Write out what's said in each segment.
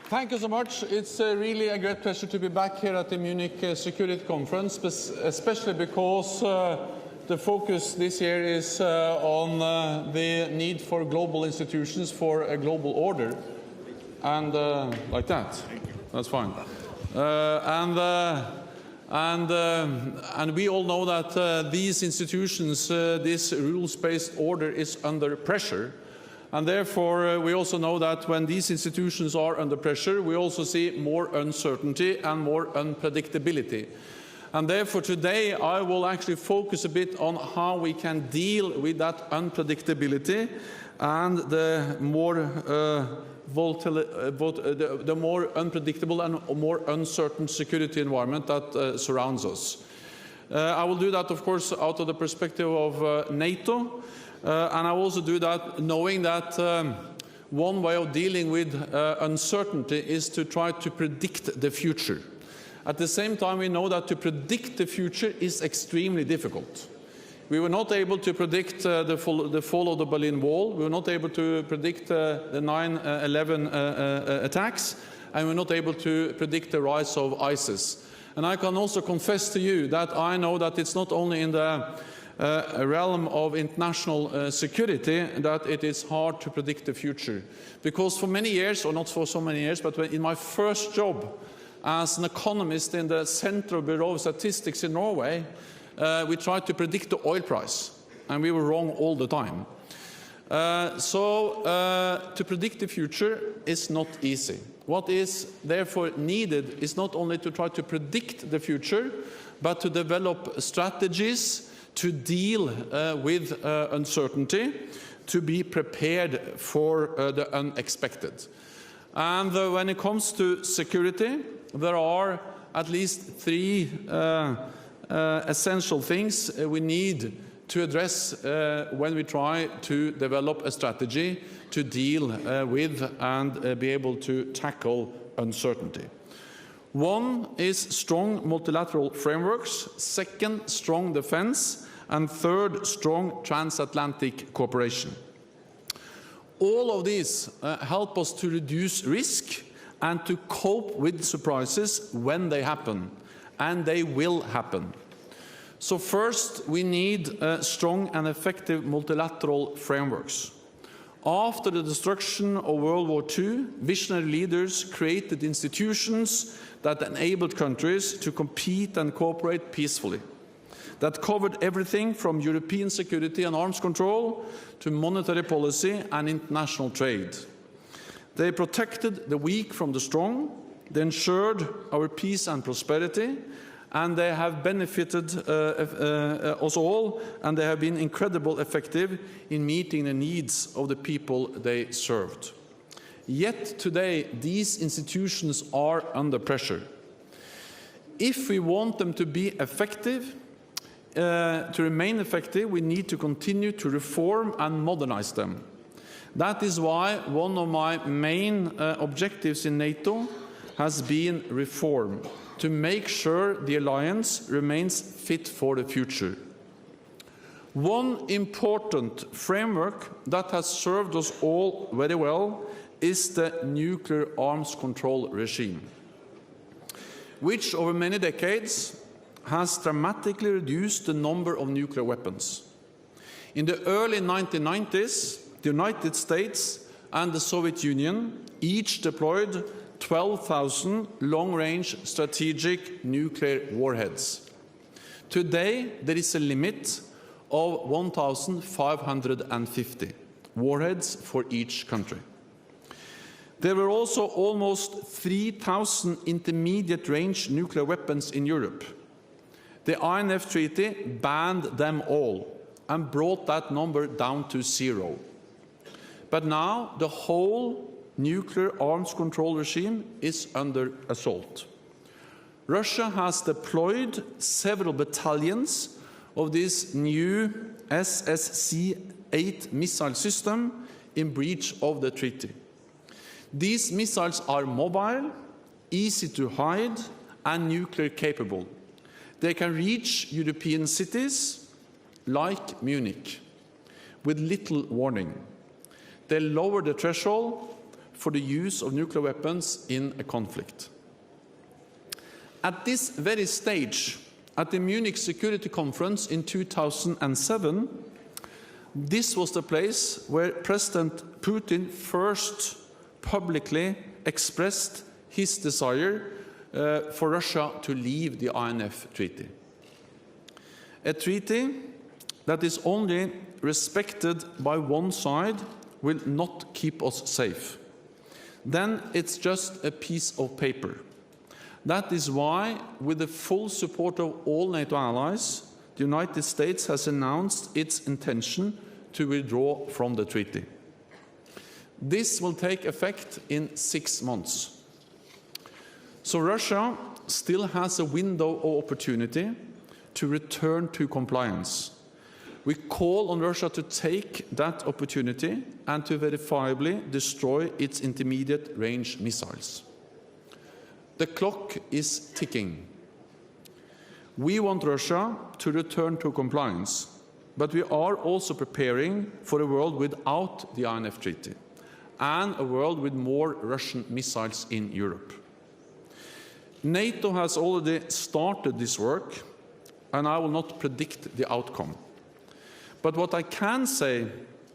Thank you so much. It's really a great pleasure to be back here at the Munich Security Conference, especially because the focus this year is on the need for global institutions for a global order. And like that. That's fine. And we all know that these institutions, this rules-based order is under pressure. And therefore, we also know that when these institutions are under pressure, we also see more uncertainty and more unpredictability. And therefore, today, I will actually focus a bit on how we can deal with that unpredictability and the more unpredictable and more uncertain security environment that surrounds us. I will do that, of course, out of the perspective of NATO. And I also do that knowing that one way of dealing with uncertainty is to try to predict the future. At the same time, we know that to predict the future is extremely difficult. We were not able to predict the fall of the Berlin Wall. We were not able to predict the 9/11 attacks. And we were not able to predict the rise of ISIS. And I can also confess to you that I know that it's not only in the realm of international security that it is hard to predict the future. Because for many years, or not for so many years, but in my first job as an economist in the Central Bureau of Statistics in Norway, we tried to predict the oil price, and we were wrong all the time. To predict the future is not easy. What is therefore needed is not only to try to predict the future, but to develop strategies to deal with uncertainty, to be prepared for the unexpected. And when it comes to security, there are at least three essential things we need to address when we try to develop a strategy to deal with and be able to tackle uncertainty. One is strong multilateral frameworks, second, strong defense, and third, strong transatlantic cooperation. All of these help us to reduce risk and to cope with surprises when they happen, and they will happen. So first, we need strong and effective multilateral frameworks. After the destruction of World War II, visionary leaders created institutions that enabled countries to compete and cooperate peacefully, that covered everything from European security and arms control to monetary policy and international trade. They protected the weak from the strong, they ensured our peace and prosperity, and they have benefited us all, and they have been incredibly effective in meeting the needs of the people they served. Yet today, these institutions are under pressure. If we want them to be effective, to remain effective, we need to continue to reform and modernize them. That is why one of my main objectives in NATO has been reform, to make sure the alliance remains fit for the future. One important framework that has served us all very well is the nuclear arms control regime, which over many decades has dramatically reduced the number of nuclear weapons. In the early 1990s, the United States and the Soviet Union each deployed 12,000 long-range strategic nuclear warheads. Today, there is a limit of 1,550 warheads for each country. There were also almost 3,000 intermediate-range nuclear weapons in Europe. The INF Treaty banned them all and brought that number down to 0. But now the whole nuclear arms control regime is under assault. Russia has deployed several battalions of this new SSC-8 missile system in breach of the treaty. These missiles are mobile, easy to hide, and nuclear capable. They can reach European cities like Munich with little warning. They lower the threshold for the use of nuclear weapons in a conflict. At this very stage, at the Munich Security Conference in 2007, this was the place where President Putin first publicly expressed his desire for Russia to leave the INF Treaty. A treaty that is only respected by one side will not keep us safe. Then it's just a piece of paper. That is why, with the full support of all NATO allies, the United States has announced its intention to withdraw from the treaty. This will take effect in 6 months. So Russia still has a window of opportunity to return to compliance. We call on Russia to take that opportunity and to verifiably destroy its intermediate range missiles. The clock is ticking. We want Russia to return to compliance, but we are also preparing for a world without the INF Treaty and a world with more Russian missiles in Europe. NATO has already started this work, and I will not predict the outcome. But what I can say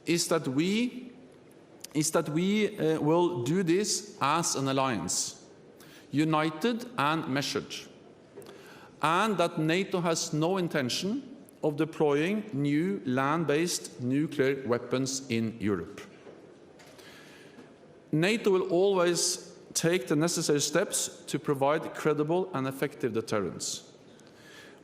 is that we will do this as an alliance, united and measured, and that NATO has no intention of deploying new land-based nuclear weapons in Europe. NATO will always take the necessary steps to provide credible and effective deterrence.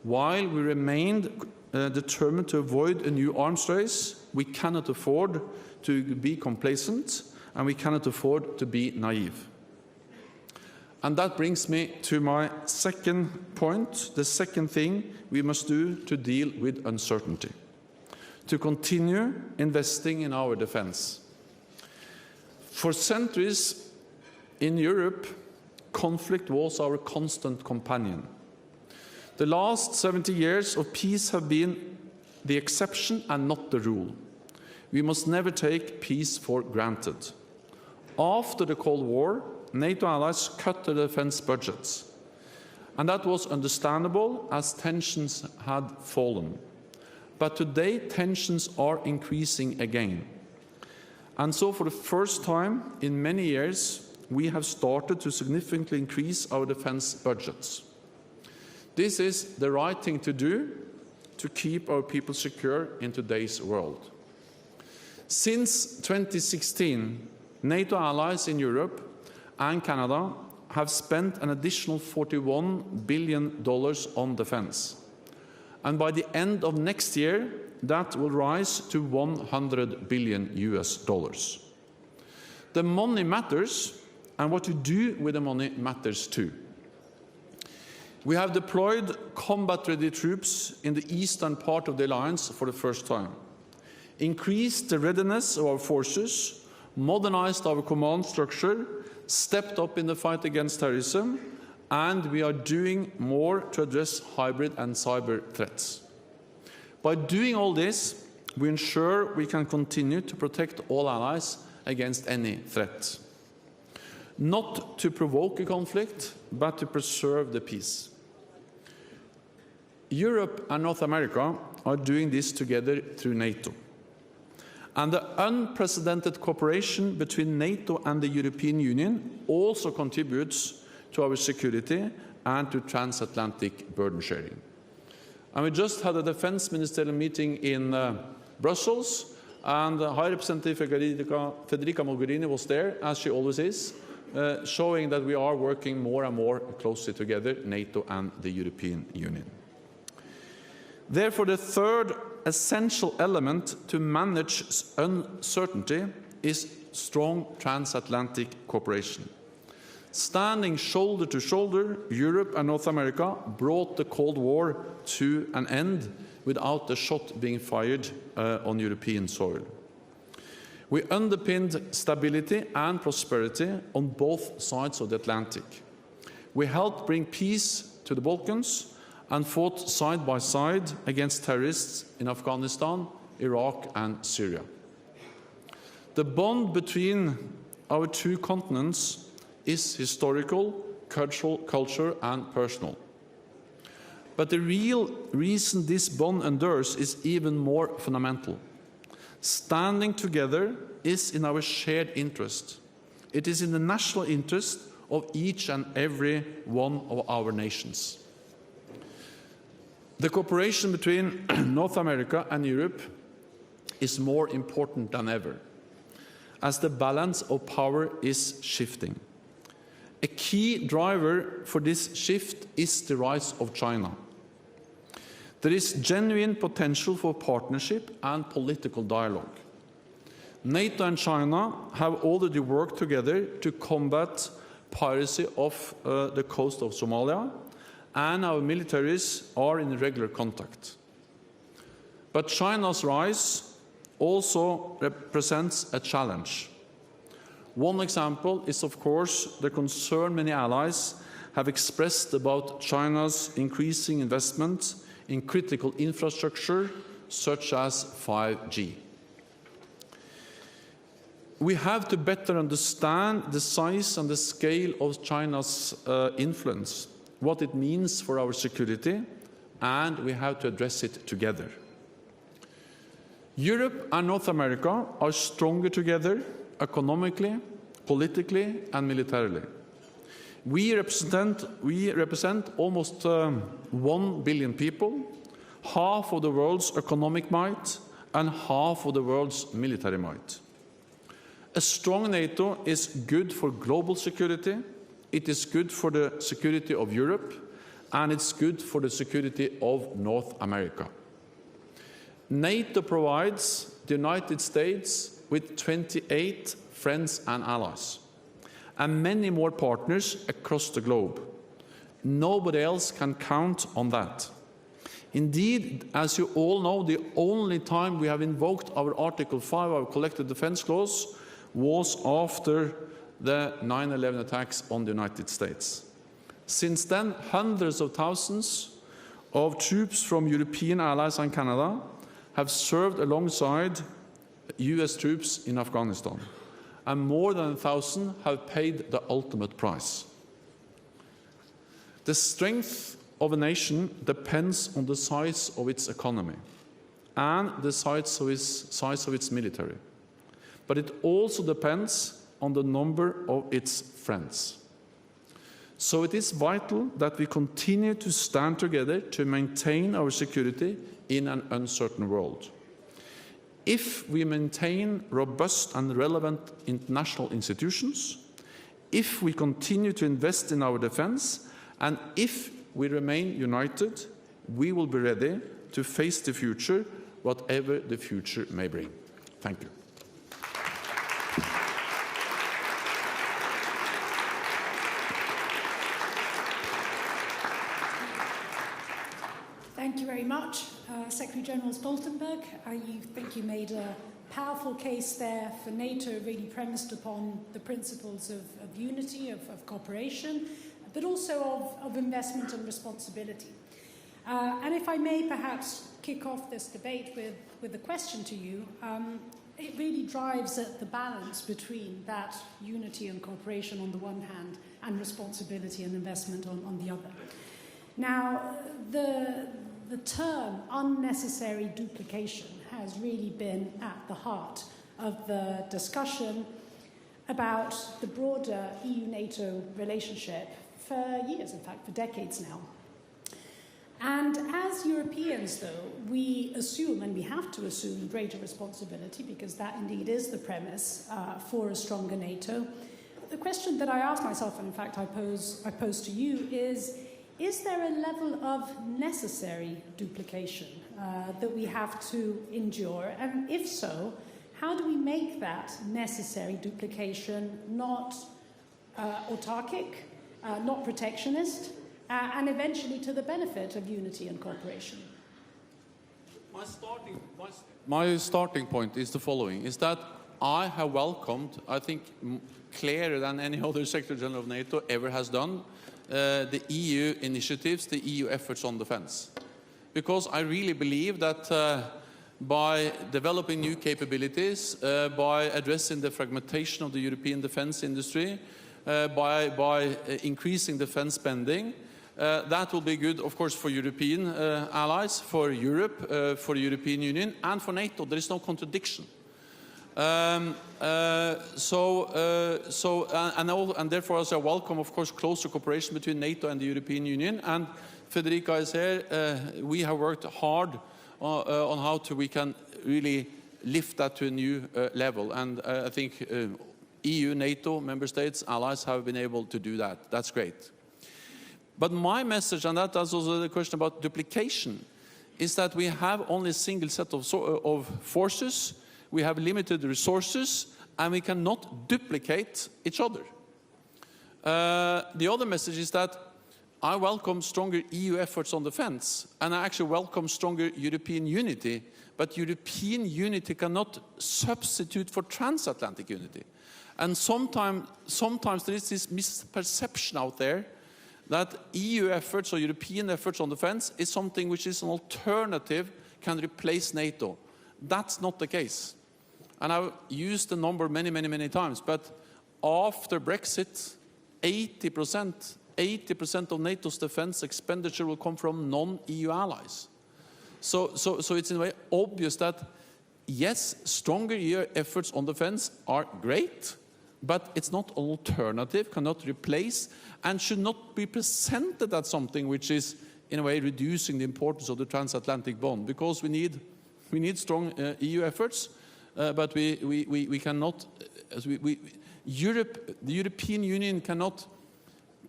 While we remain determined to avoid a new arms race, we cannot afford to be complacent, and we cannot afford to be naive. And that brings me to my second point, the second thing we must do to deal with uncertainty, to continue investing in our defense. For centuries in Europe, conflict was our constant companion. The last 70 years of peace have been the exception and not the rule. We must never take peace for granted. After the Cold War, NATO allies cut their defense budgets, and that was understandable as tensions had fallen. But today, tensions are increasing again. And so for the first time in many years, we have started to significantly increase our defense budgets. This is the right thing to do to keep our people secure in today's world. Since 2016, NATO allies in Europe and Canada have spent an additional $41 billion on defense. And by the end of next year, that will rise to $100 billion. The money matters, and what you do with the money matters too. We have deployed combat-ready troops in the eastern part of the alliance for the first time, increased the readiness of our forces, modernized our command structure, stepped up in the fight against terrorism, and we are doing more to address hybrid and cyber threats. By doing all this, we ensure we can continue to protect all allies against any threat. Not to provoke a conflict, but to preserve the peace. Europe and North America are doing this together through NATO. And the unprecedented cooperation between NATO and the European Union also contributes to our security and to transatlantic burden sharing. And we just had a defense ministerial meeting in Brussels, and High Representative Federica Mogherini was there, as she always is, showing that we are working more and more closely together, NATO and the European Union. Therefore, the third essential element to manage uncertainty is strong transatlantic cooperation. Standing shoulder to shoulder, Europe and North America brought the Cold War to an end without a shot being fired on European soil. We underpinned stability and prosperity on both sides of the Atlantic. We helped bring peace to the Balkans and fought side by side against terrorists in Afghanistan, Iraq and Syria. The bond between our two continents is historical, cultural and personal. But the real reason this bond endures is even more fundamental. Standing together is in our shared interest. It is in the national interest of each and every one of our nations. The cooperation between North America and Europe is more important than ever, as the balance of power is shifting. A key driver for this shift is the rise of China. There is genuine potential for partnership and political dialogue. NATO and China have already worked together to combat piracy off the coast of Somalia, and our militaries are in regular contact. But China's rise also represents a challenge. One example is, of course, the concern many allies have expressed about China's increasing investment in critical infrastructure, such as 5G. We have to better understand the size and the scale of China's influence, what it means for our security, and we have to address it together. Europe and North America are stronger together economically, politically, and militarily. We represent almost 1 billion people, half of the world's economic might, and half of the world's military might. A strong NATO is good for global security, it is good for the security of Europe, and it's good for the security of North America. NATO provides the United States with 28 friends and allies, and many more partners across the globe. Nobody else can count on that. Indeed, as you all know, the only time we have invoked our Article 5, our collective defense clause, was after the 9/11 attacks on the United States. Since then, hundreds of thousands of troops from European allies and Canada have served alongside US troops in Afghanistan, and more than 1,000 have paid the ultimate price. The strength of a nation depends on the size of its economy and the size of its military. But it also depends on the number of its friends. So it is vital that we continue to stand together to maintain our security in an uncertain world. If we maintain robust and relevant international institutions, if we continue to invest in our defense, and if we remain united, we will be ready to face the future, whatever the future may bring. Thank you. Thank you very much, Secretary General Stoltenberg. I think you made a powerful case there for NATO, really premised upon the principles of unity, of cooperation, but also of investment and responsibility. And if I may perhaps kick off this debate with a question to you, it really drives at the balance between that unity and cooperation on the one hand and responsibility and investment on the other. Now, the term unnecessary duplication has really been at the heart of the discussion about the broader EU-NATO relationship for years, in fact, for decades now. And as Europeans, though, we assume, and we have to assume, greater responsibility, because that indeed is the premise for a stronger NATO. The question that I ask myself, and in fact I pose to you, is there a level of necessary duplication that we have to endure? And if so, how do we make that necessary duplication not autarkic, not protectionist, and eventually to the benefit of unity and cooperation? My starting point is the following, is that I have welcomed, I think clearer than any other Secretary General of NATO ever has done, the EU initiatives, the EU efforts on defense. Because I really believe that by developing new capabilities, by addressing the fragmentation of the European defense industry, by increasing defense spending. That will be good, of course, for European allies, for Europe, for the European Union, and for NATO. There is no contradiction. And therefore, also, I welcome, of course, closer cooperation between NATO and the European Union. And Federica is here. We have worked hard on how we can really lift that to a new level. And I think EU, NATO, member states, allies have been able to do that. That's great. But my message, and that's also the question about duplication, is that we have only a single set of forces, we have limited resources, and we cannot duplicate each other. The other message is that I welcome stronger EU efforts on defense, and I actually welcome stronger European unity, but European unity cannot substitute for transatlantic unity. And sometimes there is this misperception out there that EU efforts or European efforts on defense is something which is an alternative, can replace NATO. That's not the case. And I've used the number many times, but after Brexit, 80% of NATO's defense expenditure will come from non-EU allies. So it's in a way obvious that, yes, stronger EU efforts on defense are great, but it's not an alternative, cannot replace, and should not be presented as something which is, in a way, reducing the importance of the transatlantic bond, because we need strong EU efforts, but we cannot, the European Union cannot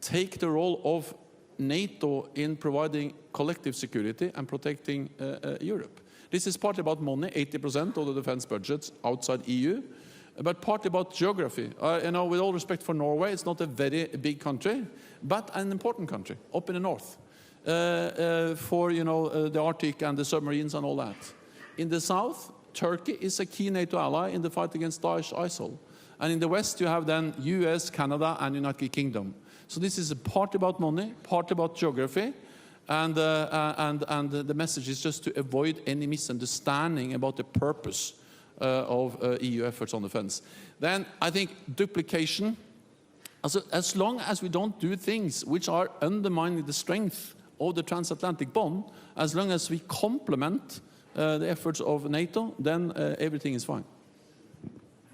take the role of NATO in providing collective security and protecting Europe. This is partly about money, 80% of the defense budgets outside EU, but partly about geography. You know, with all respect for Norway, it's not a very big country, but an important country up in the north for, you know, the Arctic and the submarines and all that. In the south, Turkey is a key NATO ally in the fight against Daesh ISIL. And in the west, you have then US, Canada, and United Kingdom. So this is a part about money, part about geography, and the message is just to avoid any misunderstanding about the purpose of EU efforts on defense. Then I think duplication, as long as we don't do things which are undermining the strength of the transatlantic bond, as long as we complement the efforts of NATO, then everything is fine.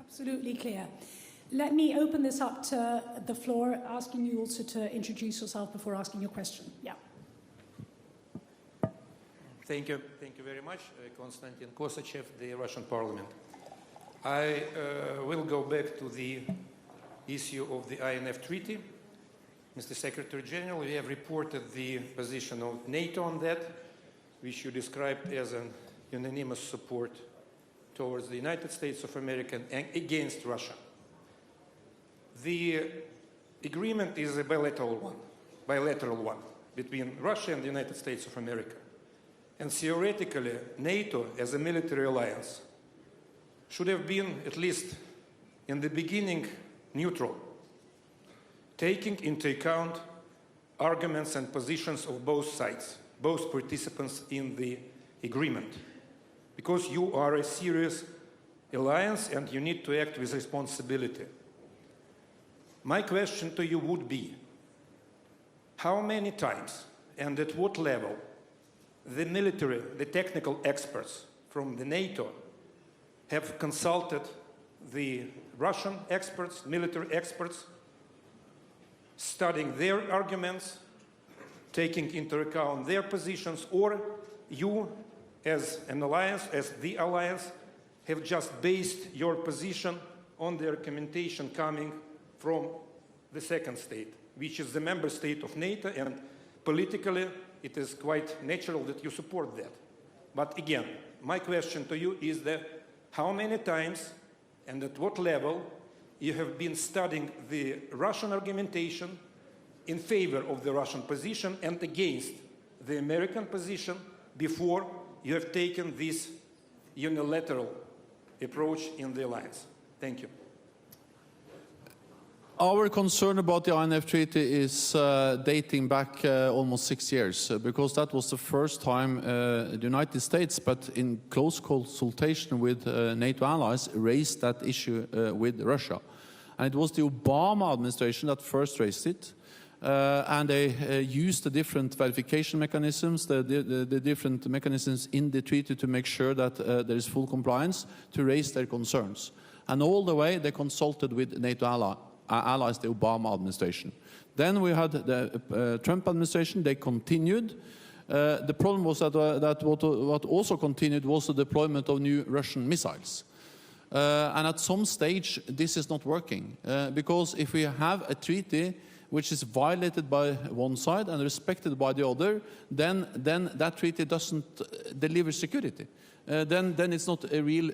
Absolutely clear. Let me open this up to the floor, asking you also to introduce yourself before asking your question. Yeah. Thank you. Thank you very much, Konstantin Kosachev, the Russian Parliament. I will go back to the issue of the INF Treaty. Mr. Secretary General, we have reported the position of NATO on that, which you described as an unanimous support towards the United States of America and against Russia. The agreement is a bilateral one between Russia and the United States of America. And theoretically, NATO, as a military alliance, should have been, at least in the beginning, neutral, taking into account arguments and positions of both sides, both participants in the agreement. Because you are a serious alliance and you need to act with responsibility. My question to you would be, how many times and at what level the military, the technical experts from the NATO have consulted the Russian experts, military experts, studying their arguments, taking into account their positions, or you as an alliance, as the alliance, have just based your position on the recommendation coming from the second state, which is the member state of NATO, and politically it is quite natural that you support that. But again, my question to you is that how many times and at what level you have been studying the Russian argumentation in favor of the Russian position and against the American position before you have taken this unilateral approach in the alliance? Thank you. Our concern about the INF Treaty is dating back almost 6 years, because that was the first time the United States, but in close consultation with NATO allies, raised that issue with Russia. And it was the Obama administration that first raised it, and they used the different verification mechanisms, the different mechanisms in the treaty to make sure that there is full compliance, to raise their concerns. And all the way they consulted with NATO allies, the Obama administration. Then we had the Trump administration. They continued. The problem was that, what also continued was the deployment of new Russian missiles. And at some stage, this is not working. Because if we have a treaty which is violated by one side and respected by the other, then that treaty doesn't deliver security. Then it's not a real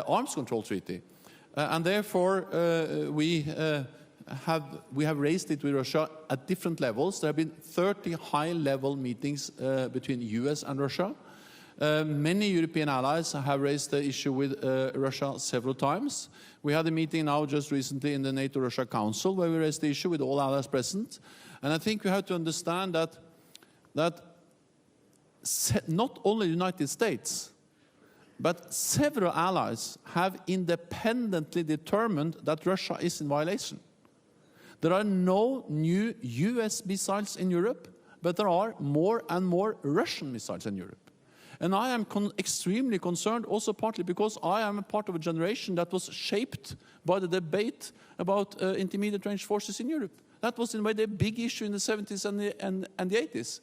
arms control treaty. And therefore, we have raised it with Russia at different levels. There have been 30 high-level meetings between the US and Russia. Many European allies have raised the issue with Russia several times. We had a meeting now just recently in the NATO-Russia Council where we raised the issue with all allies present. And I think we have to understand that not only the United States, but several allies have independently determined that Russia is in violation. There are no new US missiles in Europe, but there are more and more Russian missiles in Europe. And I am extremely concerned, also partly because I am a part of a generation that was shaped by the debate about intermediate range forces in Europe. That was in a way the big issue in the 70s and the 80s.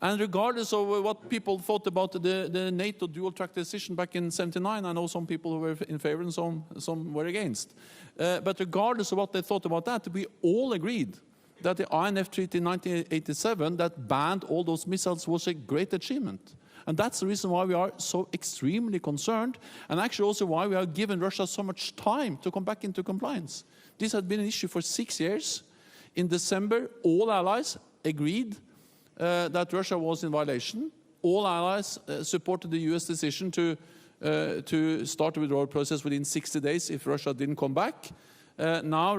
And regardless of what people thought about the NATO dual-track decision back in '79, I know some people who were in favor and some were against. But regardless of what they thought about that, we all agreed that the INF Treaty in 1987 that banned all those missiles was a great achievement. And that's the reason why we are so extremely concerned, and actually also why we have given Russia so much time to come back into compliance. This had been an issue for 6 years. In December, all allies agreed that Russia was in violation. All allies supported the US decision to start the withdrawal process within 60 days if Russia didn't come back. Now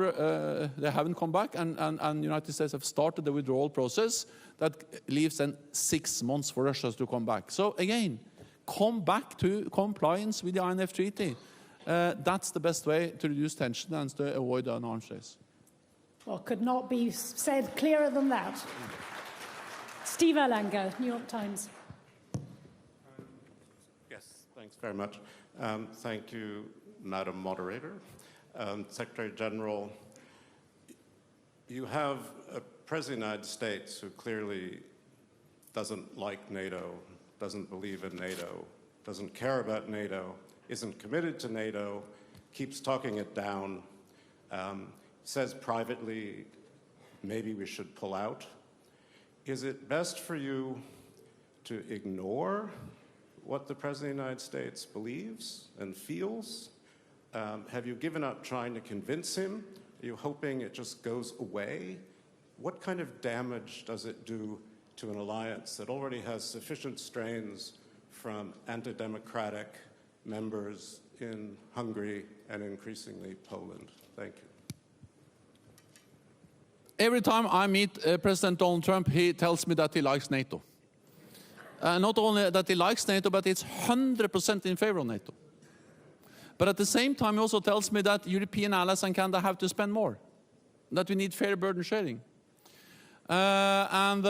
they haven't come back, and the United States have started the withdrawal process. That leaves then 6 months for Russia to come back. So again, come back to compliance with the INF Treaty. That's the best way to reduce tension and to avoid an arms race. Well, could not be said clearer than that. Steve Erlanger, New York Times. Yes, thanks very much. Thank you, Madam Moderator. Secretary General, you have a President of the United States who clearly doesn't like NATO, doesn't believe in NATO, doesn't care about NATO, isn't committed to NATO, keeps talking it down, says privately, maybe we should pull out. Is it best for you to ignore what the President of the United States believes and feels? Have you given up trying to convince him? Are you hoping it just goes away? What kind of damage does it do to an alliance that already has sufficient strains from anti-democratic members in Hungary and increasingly Poland? Thank you. Every time I meet President Donald Trump, he tells me that he likes NATO. Not only that he likes NATO, but it's 100% in favor of NATO. But at the same time, he also tells me that European allies and Canada have to spend more, that we need fair burden sharing. At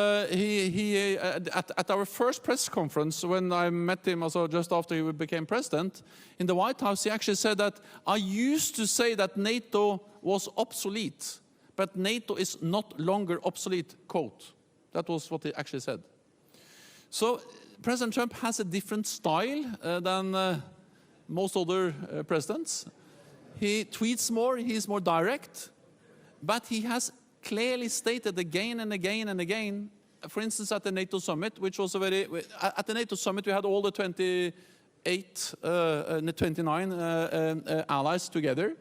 our first press conference, when I met him also just after he became president, in the White House, he actually said that I used to say that NATO was obsolete, but NATO is not longer obsolete, quote. That was what he actually said. So President Trump has a different style than most other presidents. He tweets more, he's more direct, but he has clearly stated again and again and again, for instance, at the NATO summit, which was at the NATO summit, we had all the 29 allies together,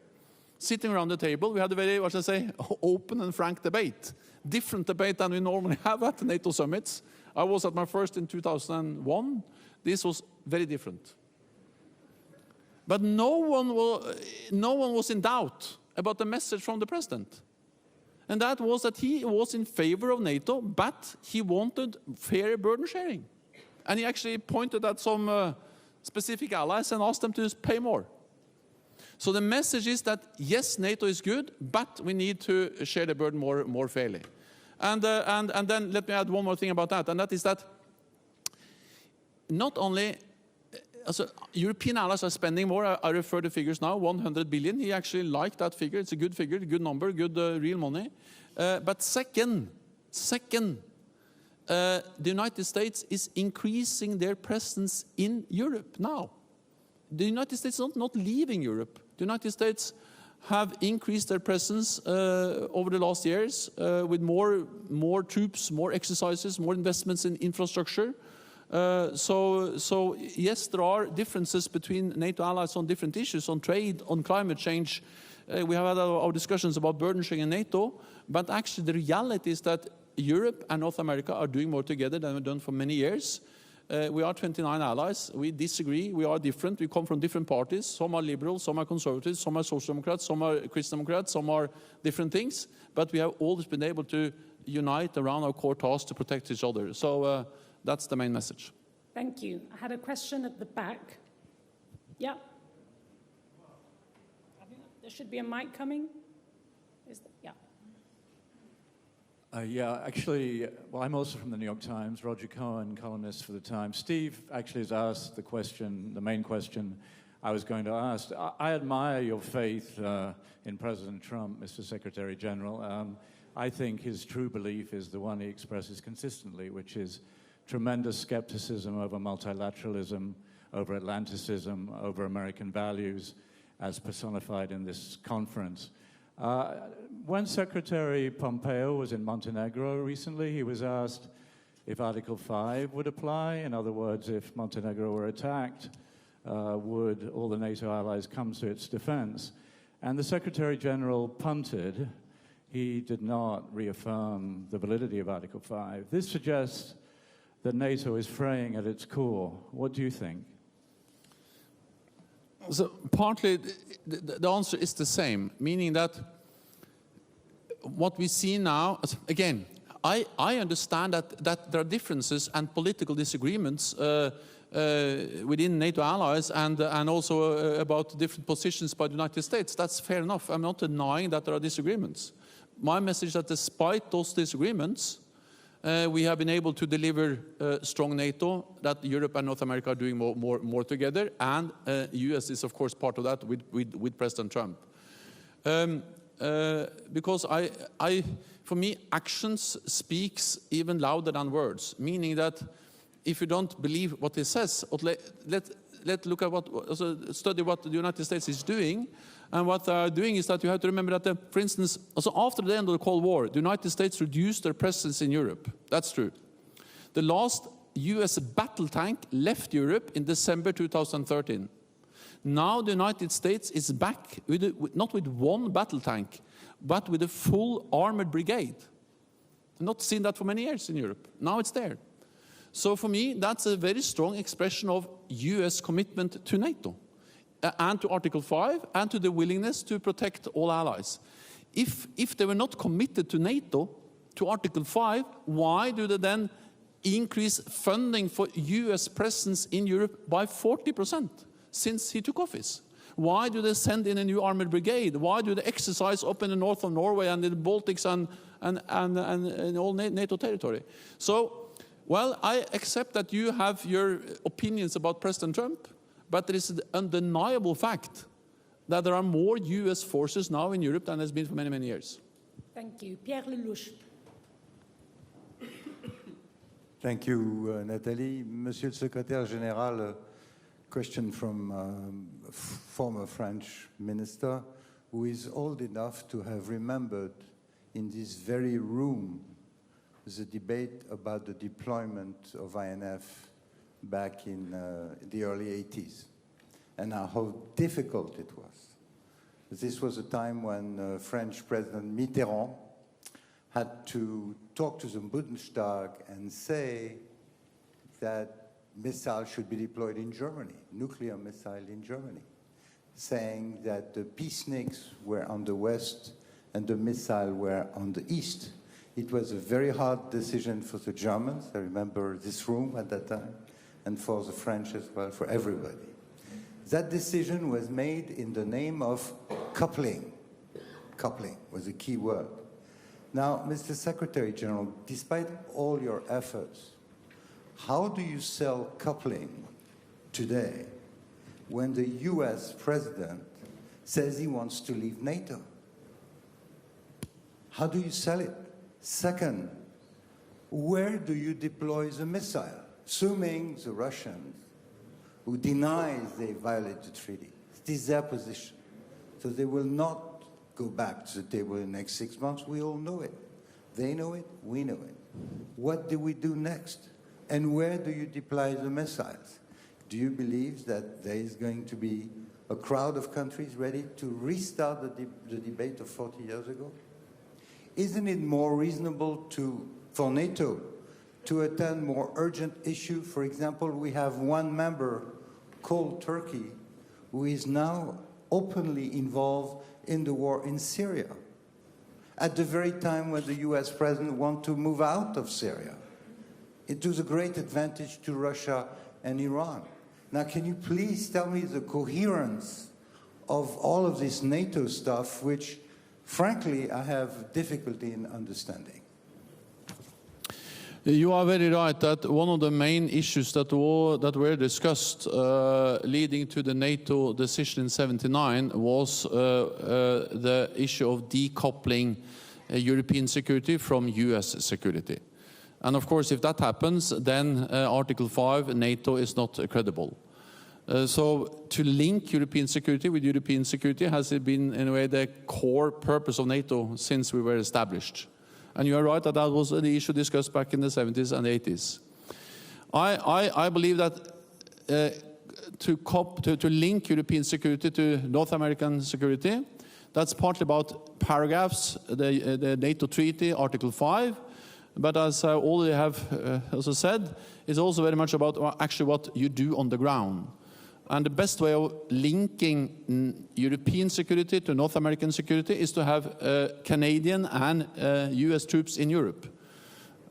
sitting around the table. We had a very, what should I say, open and frank debate. Different debate than we normally have at the NATO summits. I was at my first in 2001. This was very different. But no one was in doubt about the message from the president. And that was that he was in favor of NATO, but he wanted fair burden sharing. And he actually pointed at some specific allies and asked them to pay more. So the message is that, yes, NATO is good, but we need to share the burden more fairly. And then let me add one more thing about that, and that is that not only European allies are spending more. I refer to figures now, 100 billion. He actually liked that figure. It's a good figure, good number, good real money. But second, the United States is increasing their presence in Europe now. The United States is not leaving Europe. The United States have increased their presence over the last years with more troops, more exercises, more investments in infrastructure. So yes, there are differences between NATO allies on different issues, on trade, on climate change. We have had our discussions about burden sharing in NATO, but actually the reality is that Europe and North America are doing more together than we've done for many years. We are 29 allies. We disagree. We are different. We come from different parties. Some are liberals, some are conservatives, some are social democrats, some are Christian democrats, some are different things. But we have always been able to unite around our core task to protect each other. So that's the main message. Thank you. I had a question at the back. Yeah. There should be a mic coming. Yeah. Yeah, actually, well, I'm also from the New York Times, Roger Cohen, columnist for the Times. Steve actually has asked the question, the main question I was going to ask. I admire your faith in President Trump, Mr. Secretary General. I think his true belief is the one he expresses consistently, which is tremendous skepticism over multilateralism, over Atlanticism, over American values, as personified in this conference. When Secretary Pompeo was in Montenegro recently, he was asked if Article 5 would apply. In other words, if Montenegro were attacked, would all the NATO allies come to its defense? And the Secretary General punted. He did not reaffirm the validity of Article 5. This suggests that NATO is fraying at its core. What do you think? So partly the answer is the same, meaning that what we see now, again, I understand that there are differences and political disagreements within NATO allies and also about different positions by the United States. That's fair enough. I'm not denying that there are disagreements. My message is that despite those disagreements, we have been able to deliver strong NATO, that Europe and North America are doing more together, and US is of course part of that with President Trump. Because for me, actions speaks even louder than words, meaning that if you don't believe what he says, let's look at study what the United States is doing. And what they are doing is that you have to remember that, for instance, also after the end of the Cold War, the United States reduced their presence in Europe. That's true. The last US battle tank left Europe in December 2013. Now the United States is back, not with one battle tank, but with a full armored brigade. I've not seen that for many years in Europe. Now it's there. So for me, that's a very strong expression of US commitment to NATO. And to Article 5, and to the willingness to protect all allies. If they were not committed to NATO, to Article 5, why do they then increase funding for US presence in Europe by 40% since he took office? Why do they send in a new armored brigade? Why do they exercise up in the north of Norway and in the Baltics and all NATO territory? So, well, I accept that you have your opinions about President Trump, but there is an undeniable fact that there are more US forces now in Europe than there has been for many, many years. Thank you. Pierre Lelouch. Thank you, Nathalie. Monsieur le Secrétaire Général, a question from a former French minister who is old enough to have remembered in this very room the debate about the deployment of INF back in the early 80s, and how difficult it was. This was a time when French President Mitterrand had to talk to the Bundestag and say that missiles should be deployed in Germany, nuclear missile in Germany. saying that the peaceniks were on the west and the missiles were on the east. It was a very hard decision for the Germans, I remember this room at that time, and for the French as well, for everybody. That decision was made in the name of coupling. Coupling was a key word. Now, Mr. Secretary General, despite all your efforts, how do you sell coupling today when the US president says he wants to leave NATO? How do you sell it? Second, where do you deploy the missile? Assuming the Russians, who denies they violate the treaty, it is their position. So they will not go back to the table in the next 6 months. We all know it. They know it, we know it. What do we do next? And where do you deploy the missiles? Do you believe that there is going to be a crowd of countries ready to restart the debate of 40 years ago? Isn't it more reasonable for NATO to attend more urgent issues? For example, we have one member called Turkey who is now openly involved in the war in Syria at the very time when the US president wants to move out of Syria. It was a great advantage to Russia and Iran. Now, can you please tell me the coherence of all of this NATO stuff, which, frankly, I have difficulty in understanding? You are very right that one of the main issues that were discussed leading to the NATO decision in '79 was the issue of decoupling European security from US security. And of course, if that happens, then Article 5, NATO is not credible. So to link European security with European security has been, in a way, the core purpose of NATO since we were established. And you are right that that was the issue discussed back in the 70s and 80s. I believe that to link European security to North American security, that's partly about paragraphs, the NATO treaty, Article 5, but as I already have also said, it's also very much about actually what you do on the ground. And the best way of linking European security to North American security is to have Canadian and US troops in Europe.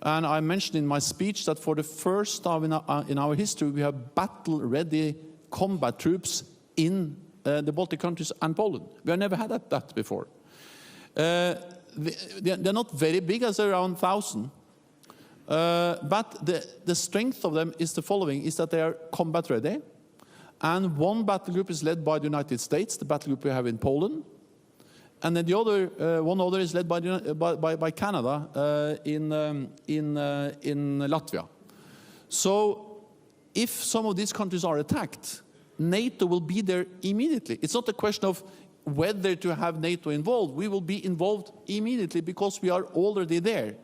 And I mentioned in my speech that for the first time in our history, we have battle-ready combat troops in the Baltic countries and Poland. We have never had that before. They're not very big, as around 1,000. But the strength of them is the following, is that they are combat-ready. And one battle group is led by the United States, the battle group we have in Poland. And then the other, one other is led by Canada in Latvia. So if some of these countries are attacked, NATO will be there immediately. It's not a question of whether to have NATO involved. We will be involved immediately because we are already there.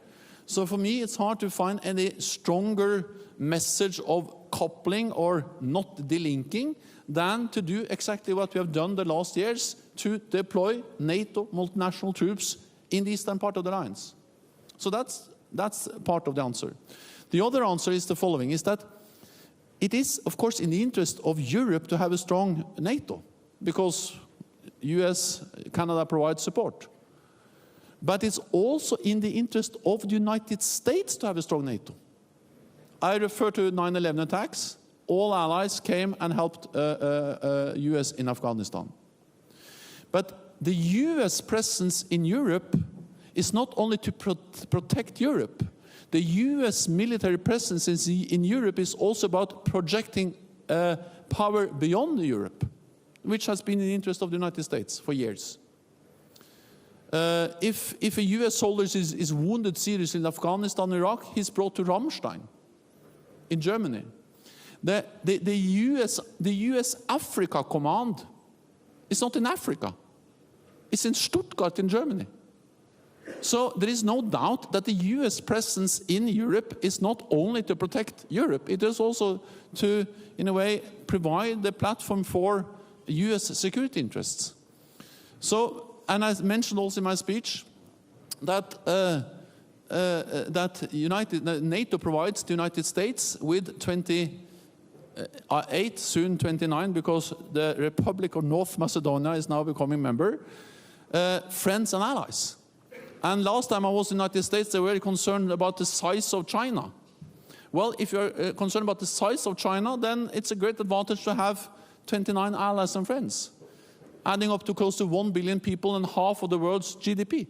So for me, it's hard to find any stronger message of coupling or not delinking than to do exactly what we have done the last years, to deploy NATO multinational troops in the eastern part of the lines. So that's part of the answer. The other answer is the following, is that it is, of course, in the interest of Europe to have a strong NATO, because US, Canada provides support. But it's also in the interest of the United States to have a strong NATO. I refer to 9/11 attacks. All allies came and helped US in Afghanistan. But the US presence in Europe is not only to protect Europe. The US military presence in Europe is also about projecting power beyond Europe, which has been in the interest of the United States for years. If a US soldier is wounded seriously in Afghanistan or Iraq, he's brought to Ramstein in Germany. The US Africa Command is not in Africa. It's in Stuttgart in Germany. So there is no doubt that the US presence in Europe is not only to protect Europe, it is also to, in a way, provide the platform for US security interests. So, and I mentioned also in my speech that NATO provides the United States with 20 8, soon 29, because the Republic of North Macedonia is now becoming member, friends and allies. And last time I was in the United States, they were very concerned about the size of China. Well, if you're concerned about the size of China, then it's a great advantage to have 29 allies and friends, adding up to close to 1 billion people and half of the world's GDP.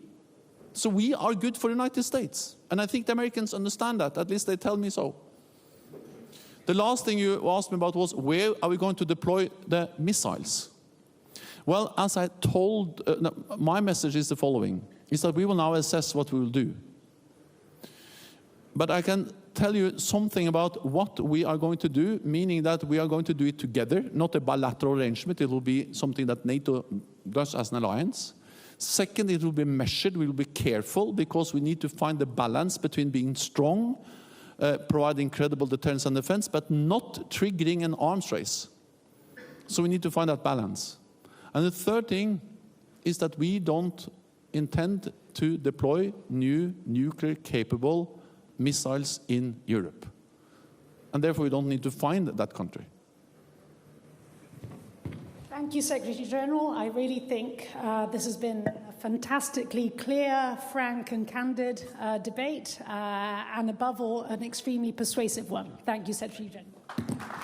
So we are good for the United States. And I think the Americans understand that, at least they tell me so. The last thing you asked me about was, where are we going to deploy the missiles? Well, as I told, my message is the following, is that we will now assess what we will do. But I can tell you something about what we are going to do, meaning that we are going to do it together, not a bilateral arrangement. It will be something that NATO does as an alliance. Second, it will be measured, we will be careful, because we need to find the balance between being strong, providing credible deterrence and defense, but not triggering an arms race. So we need to find that balance. And the third thing is that we don't intend to deploy new nuclear-capable missiles in Europe. And therefore, we don't need to find that country. Thank you, Secretary General. I really think this has been a fantastically clear, frank and candid debate, and above all, an extremely persuasive one. Thank you, Secretary General.